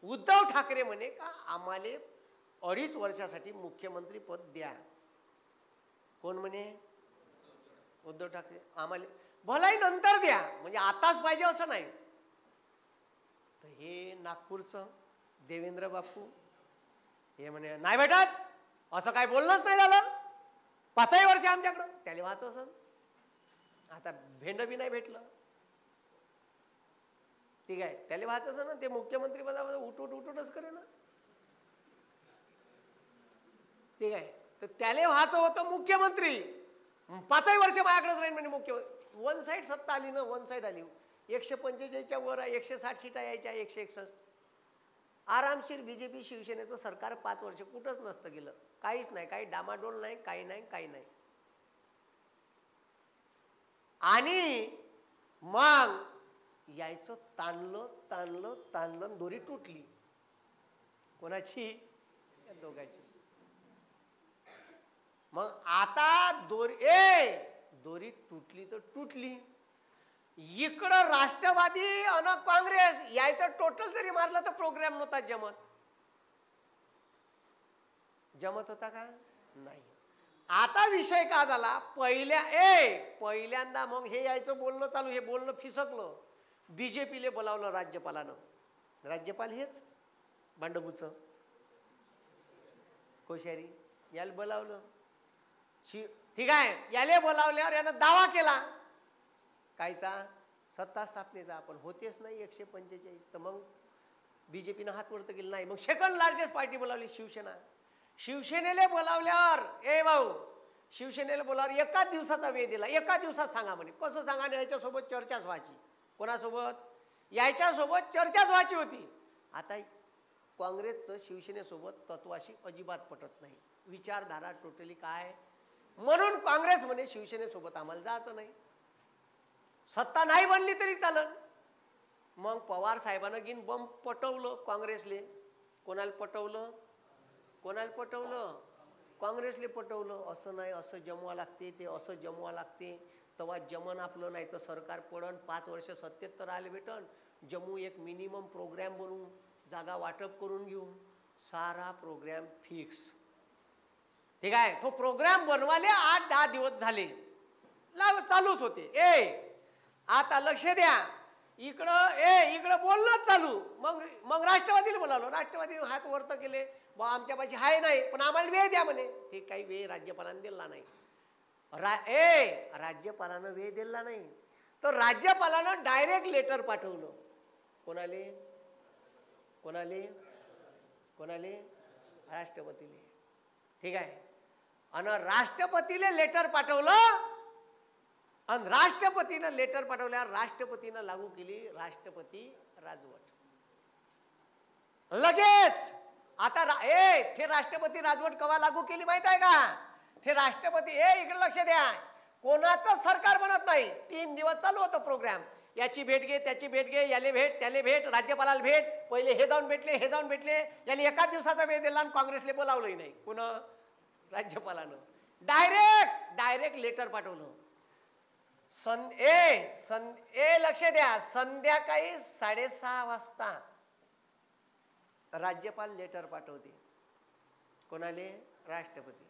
उद्धव ठाकरे म्हणे का आम्हाला 2.5 वर्षासाठी मुख्यमंत्री पद द्या. कोण म्हणे? उद्धव ठाकरे. आम्हाला भलाई नंतर द्या, म्हणजे आताच पाहिजे असं नाही. तर हे नागपूरचं देवेंद्र बापू हे म्हणे नाही भेटत, असं काय बोलणंच नाही झालं 5 वर्ष आमच्याकडं. त्याला वाचव असं आता भेंड बी नाही भेटलं. ठीक आहे, त्याला वाचायचं ना, ते मुख्यमंत्री पदावर उठच करे ना. ठीक आहे, तर त्याला व्हायचं होतं मुख्यमंत्री. 5 वर्ष माझ्याकडेच राहील म्हणजे मुख्यमंत्री. वन साईड सत्ता आली ना, वन साईड आली. 145च्या वर 160 सीटा यायच्या, 161. आरामशीर बीजेपी शिवसेनेचं सरकार 5 वर्ष कुठंच नसतं गेलं. काहीच नाही, काही डामाडोल नाही, काही नाही. आणि मग यायचं ताणलं दोरी तुटली. कोणाची? दोघांची. मग आता दोरी तुटली तर तुटली. इकडं राष्ट्रवादी आणि काँग्रेस यायचं टोटल जरी मारलं तर प्रोग्राम नव्हता जमत होता का नाही. आता विषय का झाला, पहिल्यांदा मग हे यायचं बोलणं चालू, हे बोलणं फिसकलं. बीजेपीले बोलावलं राज्यपालानं. राज्यपाल हेच भांडबूचं कोश्यारी याला बोलावलं. ठीक आहे, याले बोलावल्यावर यानं दावा केला कायचा, सत्ता स्थापनेचा. पण होतेच नाही 145. तर मग बीजेपीनं हात वरत केलं नाही. मग सेकंड लार्जेस्ट पार्टी बोलावली शिवसेना. शिवसेनेला बोलावल्यावर शिवसेनेला बोलावल्यावर एकाच दिवसाचा वेळ दिला. एका दिवसात सांगा म्हणे. कसं सांगा? याच्यासोबत चर्चाच व्हायची. कोणासोबत? याच्यासोबत चर्चाच व्हायची होती. आता काँग्रेसचं शिवसेनेसोबत तत्वाशी अजिबात पटत नाही, विचारधारा टोटली काय. म्हणून काँग्रेस म्हणे शिवसेनेसोबत आम्हाला जायचं नाही. सत्ता नाही बनली तरी चालत. मग पवार साहेबांना घेऊन बंब पटवलं काँग्रेसले. कोणाला पटवलं? काँग्रेसले पटवलं. असं नाही, असं जमवा लागते, ते असं जमवा लागते, तेव्हा जमन आपलं, नाही तर सरकार पडन. 5 वर्ष सत्तेत तर आले भेटन. जम्मू एक मिनिमम प्रोग्राम बनवून जागा वाटप करून घेऊ. सारा प्रोग्राम फिक्स. ठीक आहे, तो प्रोग्राम बनवाले 8-10 दिवस झाले, चालूच होते. आता लक्ष द्या, इकडं बोलणंच चालू. मग राष्ट्रवादीला बोलावलं. राष्ट्रवादीने हात वरत केले, बा आमच्यापाशी हाय नाही, पण आम्हाला वेळ द्या म्हणे. हे काही वेळ राज्यपालांनी दिला नाही. राज्यपालानं वेळ दिला नाही, तर राज्यपालानं डायरेक्ट लेटर पाठवलं. कोणाले? राष्ट्रपतीले. ठीक आहे, आणि राष्ट्रपतीले लेटर पाठवलं. आणि राष्ट्रपतीनं लेटर पाठवल्यावर राष्ट्रपतीनं लागू केली राष्ट्रपती राजवट लगेच. आता ते राष्ट्रपती राजवट केव्हा लागू केली माहित आहे का? ते राष्ट्रपती इकडे लक्ष द्या, कोणाचं सरकार बनत नाही. 3 दिवस चालू होतं प्रोग्राम. याची भेट घे, त्याची भेट घे, याले भेट, त्याले भेट, राज्यपालाला भेट. पहिले हे जाऊन भेटले. याने एका दिवसाचा वेळ दिला आणि काँग्रेसले बोलावलंही नाही. पुन्हा राज्यपालानं डायरेक्ट लेटर पाठवलं. लक्ष द्या, संध्याकाळी 6:30 वाजता राज्यपाल लेटर पाठवते. कोणाले? राष्ट्रपती.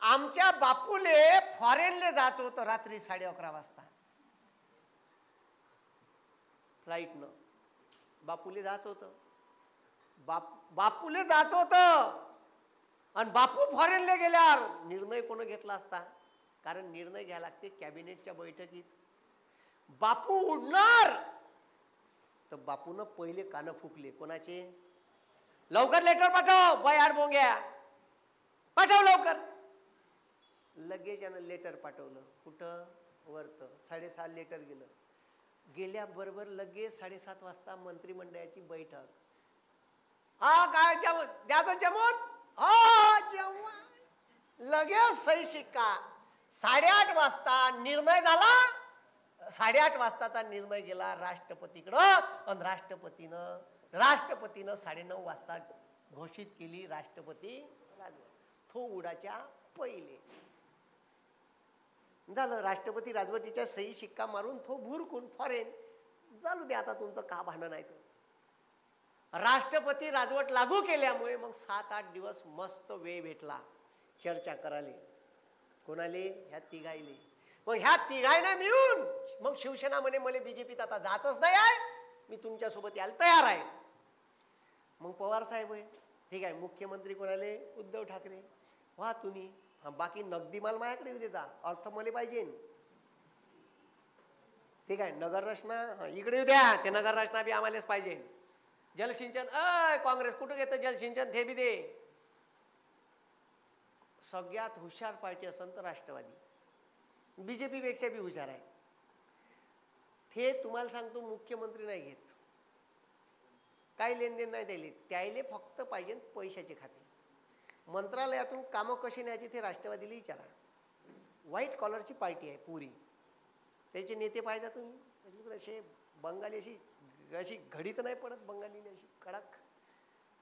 आमच्या बापूले फॉरेनले जायचं होतं रात्री 11:30 वाजता फ्लाईटनं. बापूले जायचं होतं. बापूले जायचं होतं आणि बापू फॉरेनले गेल्यावर निर्णय कोण घेतला असता? कारण निर्णय घ्यायला लागते कॅबिनेटच्या बैठकीत. बापू उडणार तर बापून पहिले कान फुकले. कोणाचे? लवकर लेटर पाठव बाय बोंग्या, पाठव लवकर. लगेच यानं लेटर पाठवलं. कुठं? वरत 6:30 लेटर गेलं. गेल्याबरोबर लगेच 7:30 वाजता मंत्रिमंडळाची बैठक. हा काय द्याचं जमून? हा जेवण. लगेच सही शिक्का. 8:30 वाजता निर्णय झाला. 8:30 वाजताचा निर्णय गेला राष्ट्रपतीकडं आणि राष्ट्रपतीनं 9:30 वाजता घोषित केली राष्ट्रपती राजवट. तो उडाच्या पहिले झालं. राष्ट्रपती राजवटीच्या सही शिक्का मारून तो भुरकून फॉरेन. चालू दे आता तुमचं का भांडण आहे. राष्ट्रपती राजवट लागू केल्यामुळे मग 7-8 दिवस मस्त वेळ भेटला चर्चा करायला. कोणाले? ह्या तिघायले. मग ह्या तिघायना मिळून मग शिवसेना म्हणे मला बीजेपीत आता जायचंच नाही आहे, मी तुमच्यासोबत यायला तयार आहे. मग पवार साहेब होय ठीक आहे. मुख्यमंत्री कोणाले? उद्धव ठाकरे. वा तुम्ही बाकी नगदी माल माझ्याकडे येऊ देता, अर्थ मला पाहिजे. ठीक आहे. नगर रचना इकडे येऊ द्या, ते नगर रचना बी आम्हालाच पाहिजे. जलसिंचन काँग्रेस कुठं घेतं जलसिंचन, ते बी दे. सगळ्यात हुशार पार्टी असेल तर राष्ट्रवादी, बीजेपी पेक्षा बी हुशार आहे. ते तुम्हाला सांगतो मुख्यमंत्री नाही घेत, काही लेनदेन नाही द्यायले. त्याले फक्त पाहिजे पैशाचे खाते. मंत्रालयातून कामं कशी न्यायची ते राष्ट्रवादीला विचारा. व्हाईट कॉलरची पार्टी आहे पुरी. त्याचे नेते पाहिजे तुम्ही. असे बंगाली अशी घडी तर नाही पडत बंगालीने अशी कडक.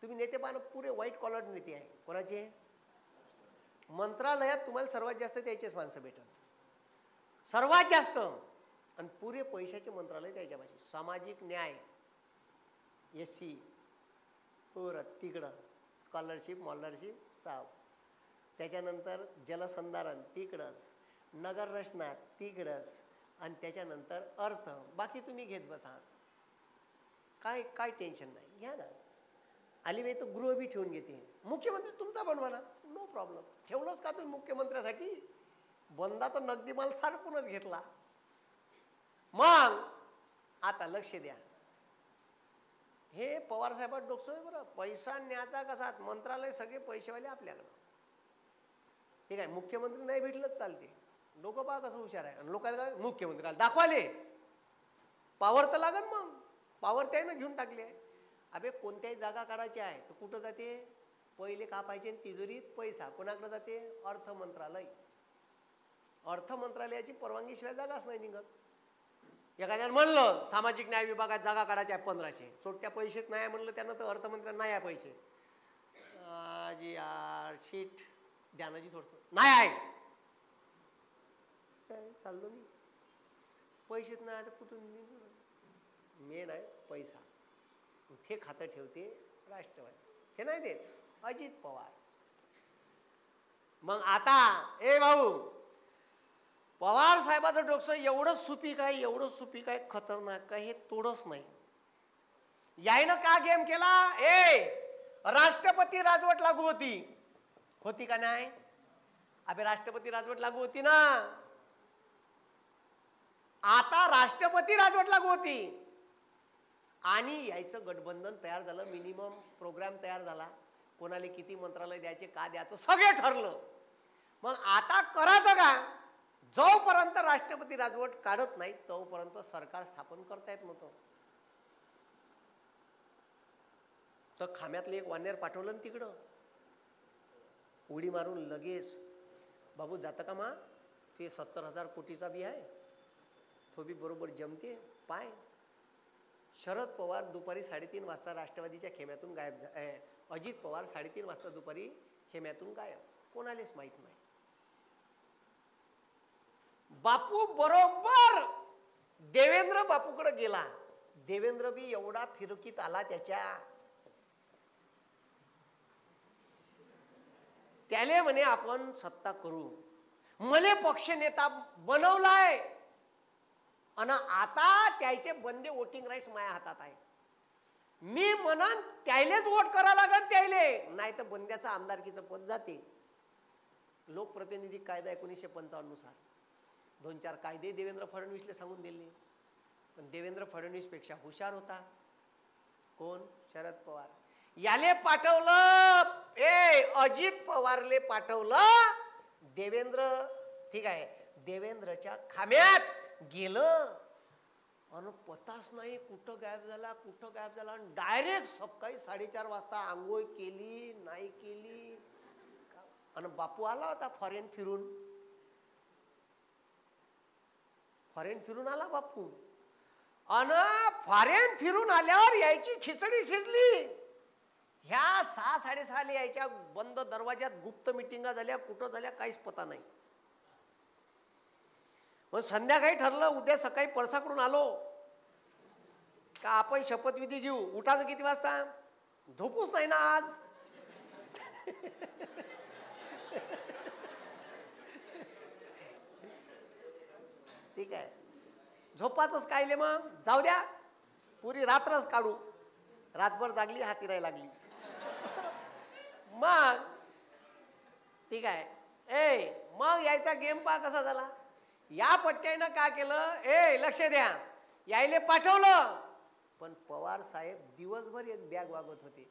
तुम्ही नेते पाहणं पुरे व्हाईट कॉलर नेते आहे. कोणाचे? मंत्रालयात तुम्हाला सर्वात जास्त त्याचेच माणसं भेटल, सर्वात जास्त. आणि पुरे पैशाचे मंत्रालय त्याच्या पाशी. सामाजिक न्याय SC तिकडं, स्कॉलरशिप मॉलरशिप साव. त्याच्यानंतर जलसंधारण तिकडंच, नगर रचना तिकडंच, आणि त्याच्यानंतर अर्थ. बाकी तुम्ही घेत बसा, काय टेन्शन नाही. घ्या ना. आली बाई तर गृह बी ठेवून घेते. मुख्यमंत्री तुमचा बनवा ना, नो प्रॉब्लेम. ठेवलंच का तुम्ही मुख्यमंत्र्यासाठी? बंदा तर नगदी माल सारखूनच घेतला. मग आता लक्ष द्या. हे पवार साहेबांचं डोकं आहे बरं. पैसा न्यायचा कसा? मंत्रालय सगळे पैसेवाले आपल्याकडं. ठीक आहे. मुख्यमंत्री नाही भेटलंच चालते. लोक पहा कसं हुशार आहे. आणि लोकांना काय मुख्यमंत्री काय दाखवाले, पावर तर लागन. मग पावर त्यानं घेऊन टाकली आहे. अबे कोणत्याही जागा काढायची आहे तर कुठं जाते? पहिले का पाहिजे? तिजोरीत पैसा. कोणाकडे जाते? अर्थ मंत्रालय. अर्थ मंत्रालयाची परवानगीशिवाय जागाच नाही निघत. एखाद्यानं म्हणलं सामाजिक न्याय विभागात जागा काढायच्या आहे 1500, चोट्या पैसेच नाही म्हणलं त्यानं तर अर्थमंत्र्यांना नाही आहे पैसे. जी यार शीट द्यानाजी थोडस नाही आहे. चाललो मी, पैसेच नाही आता कुठून? मेन आहे पैसा. ते खातं ठेवते राष्ट्रवादी, हे नाही देत अजित पवार. मग आता भाऊ, पवार साहेबाचं डोकं एवढं सुपीक आहे, एवढं सुपीक आहे, खतरनाक आहे, हे तोडच नाही. यायनं का गेम केला? राष्ट्रपती राजवट लागू होती का नाही? अबे राष्ट्रपती राजवट लागू होती ना. आता राष्ट्रपती राजवट लागू होती आणि यायचं गठबंधन तयार झालं. मिनिमम प्रोग्राम तयार झाला. कोणाला किती मंत्रालय द्यायचे, का द्यायचं सगळे ठरलं. मग आता करायचं का? जोपर्यंत राष्ट्रपती राजवट काढत नाही तोपर्यंत सरकार स्थापन करता येत नव्हतं. तर खाम्यातलं एक वानेर पाठवलं ना तिकडं, उडी मारून लगेच. बाबू जातं का मा? ते 70,000 कोटीचा बी आहे, तो बी बरोबर जमते. पाय शरद पवार दुपारी 3:30 वाजता राष्ट्रवादीच्या खेम्यातून गायब. अजित पवार 3:30 वाजता दुपारी खेम्यातून गायब. कोणालाच माहित नाही. बापू बरोबर देवेंद्र बापूकडे गेला. देवेंद्र बी एवढा फिरकीत आला त्याले म्हणे आपण सत्ता करू. मले पक्ष नेता बनवलाय आणि आता त्याचे बंदे वोटिंग राईट्स माझ्या हातात आहे. मी म्हणन त्यालेच वोट करा लागन त्याले, नाही तर बंद्याचं आमदारकीचं पद जाते. लोकप्रतिनिधी कायदा 1955 नुसार 2-4 कायदे देवेंद्र फडणवीसले सांगून दिले, पण देवेंद्र फडणवीस पेक्षा हुशार होता कोण? शरद पवार. याले पाठवलं, अजित पवारले पाठवलं देवेंद्र. ठीक आहे, देवेंद्रच्या खाम्यात गेलं आणि पताच नाही कुठं गायब झाला आणि डायरेक्ट सकाळी 4:30 वाजता आंघोळ केली नाही केली. आणि बापू आला होता फॉरेन फिरून आला बापू. आणि फॉरेन फिरून आल्यावर यायची खिचडी शिजली. ह्या 6-6:30 यायच्या बंद दरवाज्यात गुप्त मिटिंगा झाल्या, कुठं झाल्या काहीच पता नाही. मग संध्याकाळी ठरलं उद्या सकाळी पळसाकडून आलो का आपण शपथविधी घेऊ. उठायचं किती वाजता? झोपूच नाही ना आज. ठीक आहे, झोपाचंच कायले मग जाऊ द्या, पुरी रात्रच काढू. रातभर जागली, हाती राहायला लागली. मग ठीक आहे, मग यायचा गेम पहा कसा झाला. या पट्ट्यानं काय केलं, लक्ष द्या, यायले पाठवलं, पण पवार साहेब दिवसभर एक बॅग वागत होते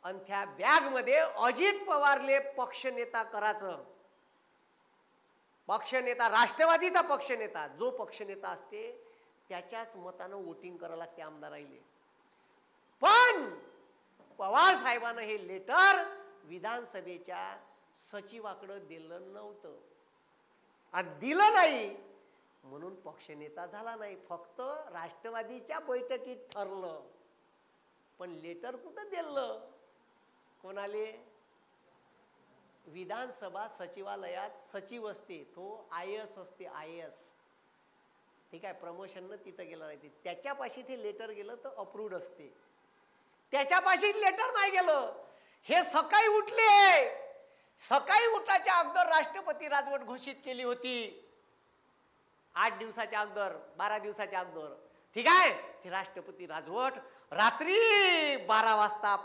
आणि त्या बॅग मध्ये अजित पवारले पक्षनेता करायचं. पक्षनेता, राष्ट्रवादीचा पक्षनेता, जो पक्षनेता असते त्याच्याच मतानं वोटिंग करायला लागते आमदाराईले. पण पवार साहेबांना हे लेटर विधानसभेच्या सचिवाकडे दिलं नव्हतं आणि दिलं नाही म्हणून पक्षनेता झाला नाही. फक्त राष्ट्रवादीच्या बैठकीत ठरलं, पण लेटर कुठं दिलं कोणाले? विधानसभा सचिवालयात सचिव असते, तो IAS असते, IAS. ठीक आहे, प्रमोशन तिथं गेलं नाही, त्याच्यापाशी ते लेटर गेलं तर अप्रूव्ड असते. त्याच्यापाशी लेटर नाही गेलं. हे सकाळी उठले, सकाळी उठायच्या अगोदर राष्ट्रपती राजवट घोषित केली होती. 8 दिवसाच्या अगोदर, 12 दिवसाच्या अगोदर. ठीक आहे, ही राष्ट्रपती राजवट रात्री 12 वाजता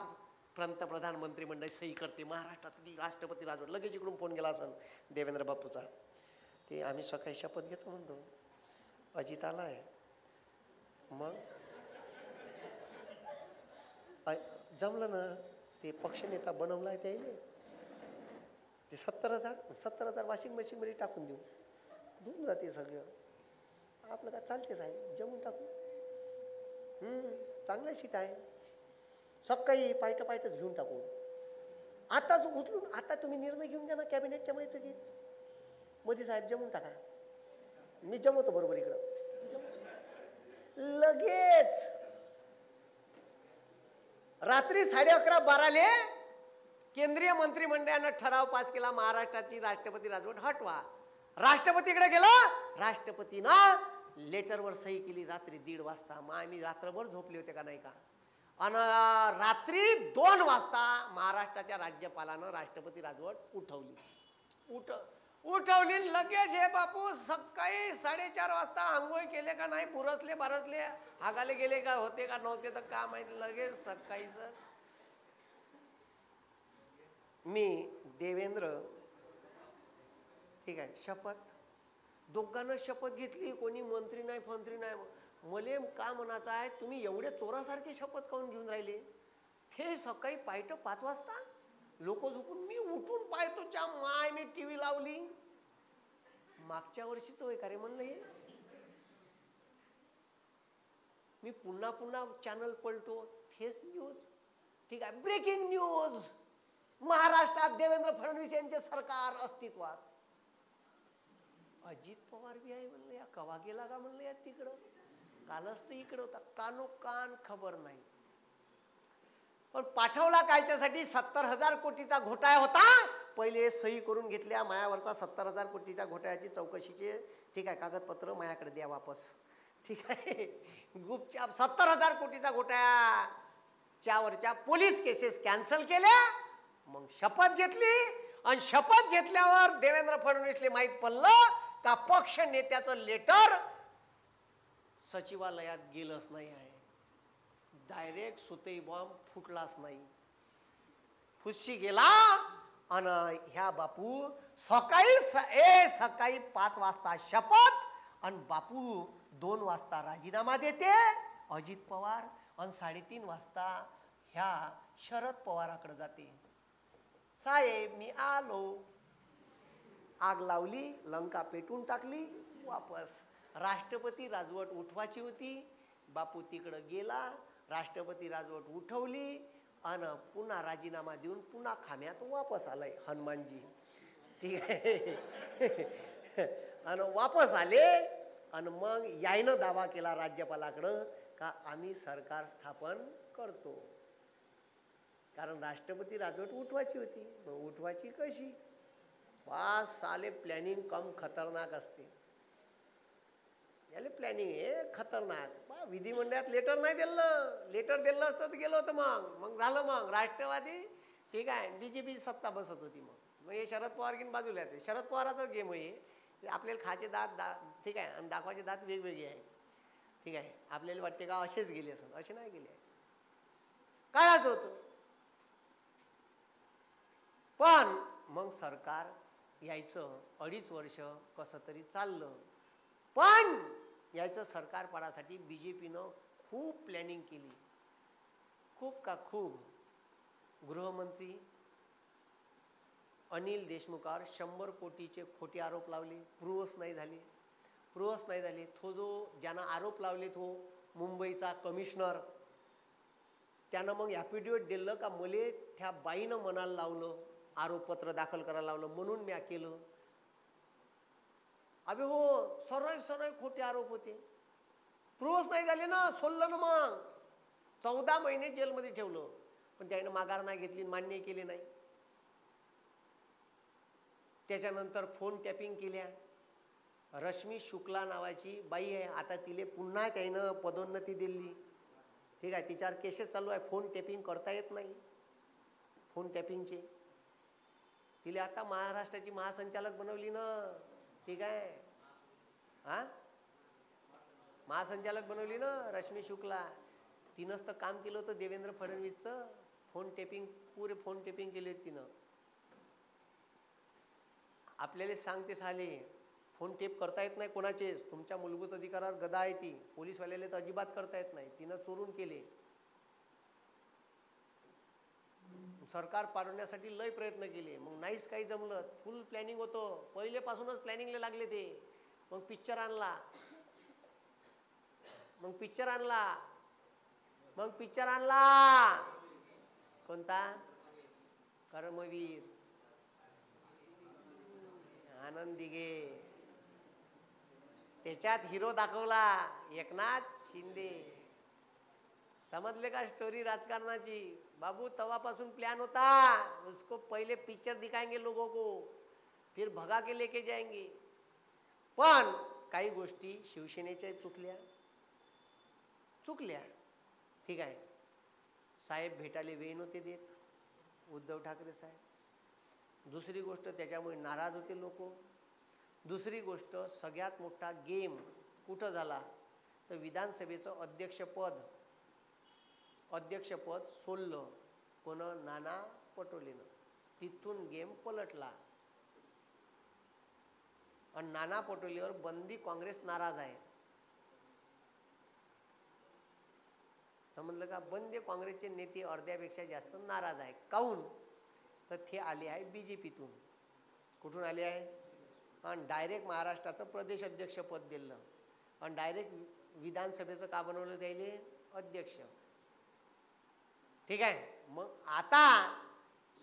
पंतप्रधान मंत्रिमंडळ सही करते. महाराष्ट्रातली राष्ट्रपती राजवट. लगेच इकडून फोन गेला असेल देवेंद्र बापूचा, ते आम्ही सकाळी शपथ घेतो म्हणतो, अजित आलाय. मग जमलं ना, ते पक्षनेता बनवलाय त्याने, ते 70,000 वॉशिंग मशीन मध्ये टाकून देऊ, धुवून जाते सगळं. आपलं काय चालतेच आहे, जमून टाकू. चांगल्या सीट आहे, सकाळी पायटच घेऊन टाकू. आताच उचलून, आता तुम्ही निर्णय घेऊन घ्या ना कॅबिनेटच्या बैठकीत. मोदी साहेब जमून टाका, मी जमवतो बरोबर इकडं. लगेच रात्री 11:30-12 केंद्रीय मंत्रिमंडळानं ठराव पास केला, महाराष्ट्राची राष्ट्रपती राजवट हटवा. राष्ट्रपतीकडे गेला, राष्ट्रपतीनं लेटरवर सही केली रात्री 1:30 वाजता. मग आम्ही रात्रभर झोपले होते का नाही का. आणि रात्री 2 वाजता महाराष्ट्राच्या राज्यपालानं राष्ट्रपती राजवट उठवली. लगेच हे बापू सकाळी 4:30 वाजता आंघोळ केले का नाही, बुरसले बारसले, हागाले गेले का, होते का नव्हते तर का माहिती. लगेच सकाळी सर मी देवेंद्र, ठीक आहे, शपथ दोघांना शपथ घेतली. कोणी मंत्री नाही फंत्री नाही. मले का म्हणायचं आहे, तुम्ही एवढे चोरासारखे शपथ काऊन घेऊन राहिले. ते सकाळी पायट 5 वाजता लोक झोपून, मी उठून पाहतो च्या माय, मी टीव्ही लावली. मागच्या वर्षीच होय का रे म्हणलं हे. मी पुन्हा चॅनल पलटो, फेस न्यूज, ठीक आहे, ब्रेकिंग न्यूज, महाराष्ट्रात देवेंद्र फडणवीस यांचे सरकार अस्तित्वात. अजित पवार बी आहे म्हणलं, या कवा गेला का म्हणलं या तिकडं. कालच तर इकडं होता, कानोकान खबर नाही. पण पाठवला कायच्यासाठी, 70,000 कोटीचा घोटाळा होता. पहिले सही करून घेतल्या मायावरचा 70,000 कोटीच्या घोटाळ्याची चौकशीचे, ठीक आहे, कागदपत्र मायाकडे द्या वापस. ठीक आहे, गुपचाप 70,000 कोटीचा घोटाळ्याच्या वरच्या पोलीस केसेस कॅन्सल केल्या. मग शपथ घेतली आणि शपथ घेतल्यावर देवेंद्र फडणवीसले माहित पडलं का पक्ष नेत्याचं लेटर सचिवालयात गेलंच नाही आहे. डायरेक्ट सुतई बॉम्ब फुटलाच नाही. फुशी गेला अन ह्या बापू सकाळी 5 वाजता शपथ आणि बापू 2 वाजता राजीनामा देते अजित पवार आणि 3:30 वाजता ह्या शरद पवाराकडे जाते. साहेब मी आलो. आग लावली, लंका पेटून टाकली, वापस. राष्ट्रपती राजवट उठवायची होती, बापू तिकडं गेला, राष्ट्रपती राजवट उठवली आणि पुन्हा राजीनामा देऊन पुन्हा खाम्यात वापस आलाय हनुमानजी. ठीक आहे. आणि वापस आले आणि मग यायनं दावा केला राज्यपालाकडं का आम्ही सरकार स्थापन करतो. कारण राष्ट्रपती राजवट उठवायची होती. मग उठवायची कशी? पाच साले प्लॅनिंग कम खतरनाक असते. याले प्लॅनिंग हे खतरनाक. विधिमंडळात लेटर नाही दिलं. लेटर दिलं असतं तर गेलो होतं. मग झालं. मग राष्ट्रवादी ठीक आहे, बीजेपी सत्ता बसत होती. मग हे शरद पवार घेऊन बाजूला येते. शरद पवाराचाच गेम आहे. आपल्याला खायचे दात ठीक आहे आणि दाखवायचे दात वेगवेगळे आहे. ठीक आहे. आपल्याला वाटते का असेच गेले असं, असे नाही गेले. काळाच होतं. पण मग सरकार यायचं 2.5 वर्ष कसं तरी चाललं. पण यायचं सरकार पाडासाठी बीजेपीनं खूप प्लॅनिंग केली. खूप. गृहमंत्री अनिल देशमुखावर 100 कोटीचे खोटे आरोप लावले. प्रूव्हच नाही झाले. तो जो ज्यानं आरोप लावले तो मुंबईचा कमिशनर, त्यानं मग ॲफिडेविट दिलं का मले त्या बाईनं म्हणायला लावलं, आरोपपत्र दाखल करायला लावलं म्हणून म्या केलं. अबे हो, सरळ खोटे आरोप होते. प्रूव्हच नाही झाले ना. सोडलं ना. मग 14 महिने जेलमध्ये ठेवलं. पण त्याने माघार नाही घेतली, मान्य केले नाही. त्याच्यानंतर फोन टॅपिंग केल्या. रश्मी शुक्ला नावाची बाई आहे, आता तिले पुन्हा त्यानं पदोन्नती दिली. ठीक आहे. तिच्यावर केसेस चालू आहे. फोन टॅपिंग करता येत नाही. फोन टॅपिंगचे तिले आता महाराष्ट्राची महासंचालक बनवली ना. ठीक आहे. महासंचालक बनवली ना रश्मी शुक्ला. तिनंच तर काम केलं होतं देवेंद्र फडणवीसचं. पुरे फोन टेपिंग केले होते तिनं. आपल्याला सांगते साले, फोन टेप करता येत नाही कोणाचेच. तुमच्या मूलभूत अधिकारावर गदा आहे ती. पोलीसवाल्याला तर अजिबात करता येत नाही. तिनं चोरून केले. सरकार पाडवण्यासाठी लय प्रयत्न केले. मग नाहीच काही जमलं. फुल प्लॅनिंग होतं. पहिलेपासूनच प्लॅनिंगला लागले ते. मग पिक्चर आणला. कोणता? कर्मवीर. आनंद दिघे. त्याच्यात हिरो दाखवला एकनाथ शिंदे. समजले का स्टोरी राजकारणाची? बाबू तवापासून प्लान होता. उसको पहले पिक्चर दिखाएंगे लोगों को, फिर भगा के लेके जाएंगे. पण काही गोष्टी शिवसेनेच्या चुकल्या. ठीक आहे. साहेब भेटायला वेळ नव्हते देत उद्धव ठाकरे साहेब. दुसरी गोष्ट त्याच्यामुळे नाराज होते लोक. दुसरी गोष्ट सगळ्यात मोठा गेम कुठं झाला तर विधानसभेचं अध्यक्षपद सोडलं कोण? नाना पटोलेनं. तिथून गेम पलटला आणि नाना पटोलेवर बंदी काँग्रेस नाराज आहे. समजलं का? बंदी काँग्रेसचे नेते अर्ध्यापेक्षा जास्त नाराज आहे. काहून? तर ते आले आहे बीजेपीतून. कुठून आले आहे? आणि डायरेक्ट महाराष्ट्राचं प्रदेश अध्यक्षपद दिलं आणि डायरेक्ट विधानसभेचं का बनवलं त्याले? अध्यक्ष. ठीक आहे. मग आता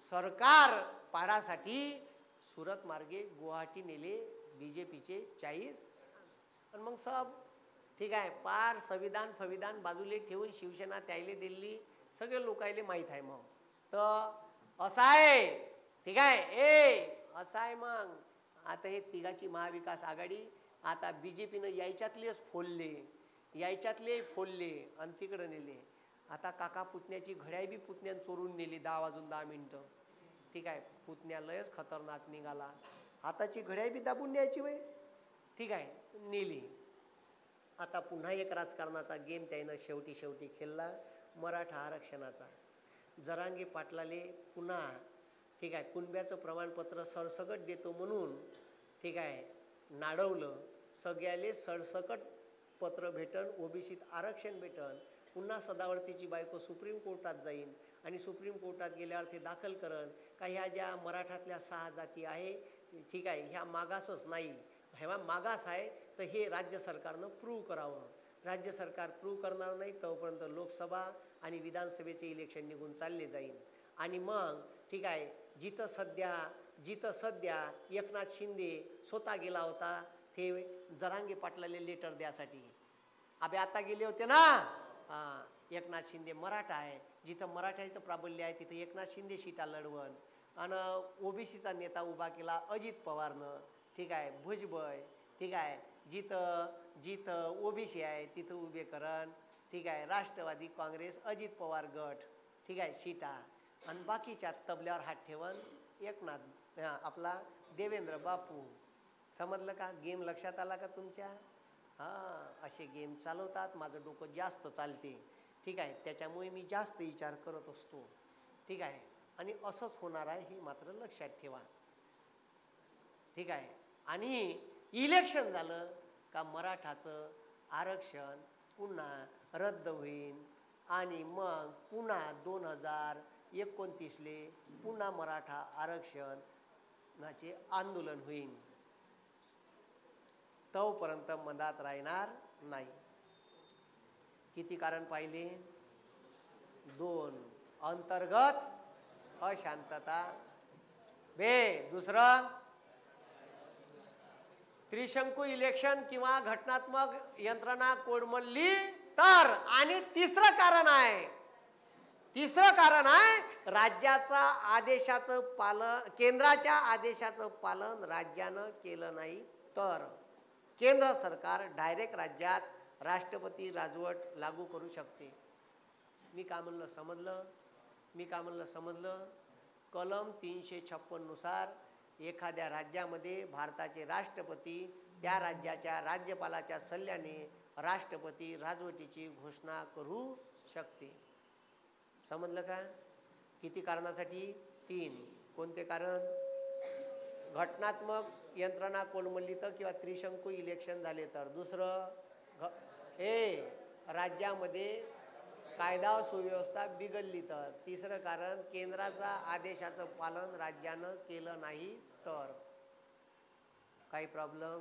सरकार पाडासाठी सुरत मार्गे गुवाहाटी नेले बीजेपीचे 40 आणि मग सब ठीक आहे. पार संविधान बाजूले ठेवून शिवसेना त्याले दिल्ली सगळे लोकायले माहीत आहे. मग तर असं आहे. ठीक आहे. असं आहे. मग आता हे तिघाची महाविकास आघाडी आता बीजेपीनं यायच्यातलेच फोडले आणि तिकडं नेले. आता काका पुतण्याची घड्याळ बी पुतण्यान चोरून नेली 10 वाजून 10 मिनिटं. ठीक आहे. पुतण्या लयच खतरनाक निघाला. हाताची घड्याळ बी दाबून न्यायची वय. ठीक आहे. नेली. आता पुन्हा एक राजकारणाचा गेम त्यानं शेवटी खेळला, मराठा आरक्षणाचा. जरांगे पाटलाले पुन्हा ठीक आहे, कुणब्याचं प्रमाणपत्र सरसकट देतो म्हणून ठीक आहे नाडवलं, सगळ्याले सरसकट पत्र भेटन, ओबीसीत आरक्षण भेटन, पुन्हा सदावर्तीची बायको सुप्रीम कोर्टात जाईन आणि सुप्रीम कोर्टात गेल्यावर ते दाखल करण का ह्या ज्या मराठातल्या 6 जाती आहे ठीक आहे ह्या मागासच नाही, ह्या मागास आहे, तर हे राज्य सरकारनं प्रूव्ह करावं. राज्य सरकार प्रूव्ह करणार नाही तोपर्यंत लोकसभा आणि विधानसभेचे इलेक्शन निघून चालले जाईल. आणि मग ठीक आहे जिथं सध्या एकनाथ शिंदे स्वतः गेला होता ते जरांगे पाटलाले लेटर द्यासाठी, अबे आता गेले होते ना. हां, एकनाथ शिंदे मराठा आहे, जिथं मराठ्याचं प्राबल्य आहे तिथं एकनाथ शिंदे सीटा लढवण आणि ओबीसीचा नेता उभा केला अजित पवारनं, ठीक आहे भुजबळ, ठीक आहे जिथं ओबीसी आहे तिथं उभे करण, ठीक आहे राष्ट्रवादी काँग्रेस अजित पवार गट, ठीक आहे सीटा, आणि बाकीच्या तबल्यावर हात ठेवून एकनाथ आपला देवेंद्र बापू. समजलं का? गेम लक्षात आला का तुमच्या? हां, असे गेम चालवतात. माझं डोकं जास्त चालते, ठीक आहे, त्याच्यामुळे मी जास्त विचार करत असतो, ठीक आहे, आणि असंच होणार आहे हे मात्र लक्षात ठेवा, ठीक आहे. आणि इलेक्शन झालं का मराठाचं आरक्षण पुन्हा रद्द होईल आणि मग पुन्हा 2029ले पुन्हा मराठा आरक्षणाचे आंदोलन होईल, तोपर्यंत मधात राहणार नाही. किती कारण पाहिले? 2 अंतर्गत अशांतता, दुसरं त्रिशंकू इलेक्शन किंवा घटनात्मक यंत्रणा कोडमडली तर, आणि तिसरं कारण आहे राज्याचा आदेशाचं पालन, केंद्राच्या आदेशाचं पालन राज्यानं केलं नाही तर केंद्र सरकार डायरेक्ट राज्यात राष्ट्रपती राजवट लागू करू शकते. मी का म्हणलं समजलं? कलम 356 नुसार एखाद्या राज्यामध्ये भारताचे राष्ट्रपती त्या राज्याच्या राज्यपालाच्या सल्ल्याने राष्ट्रपती राजवटीची घोषणा करू शकते. समजलं का? किती कारणासाठी? 3. कोणते कारण? घटनात्मक यंत्रणा कोलमडली तर किंवा त्रिशंकू इलेक्शन झाले तर. दुसरं राज्यामध्ये कायदा सुव्यवस्था बिघडली तर. तिसरं कारण केंद्राचा आदेशाचं पालन राज्यानं केलं नाही तर. काही प्रॉब्लेम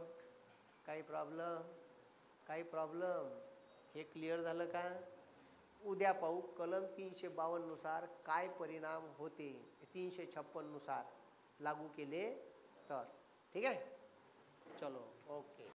हे क्लिअर झालं का? उद्या पाहू कलम 352 नुसार काय परिणाम होते, 356 नुसार लागू केले तर. ठीक आहे, चलो ओके.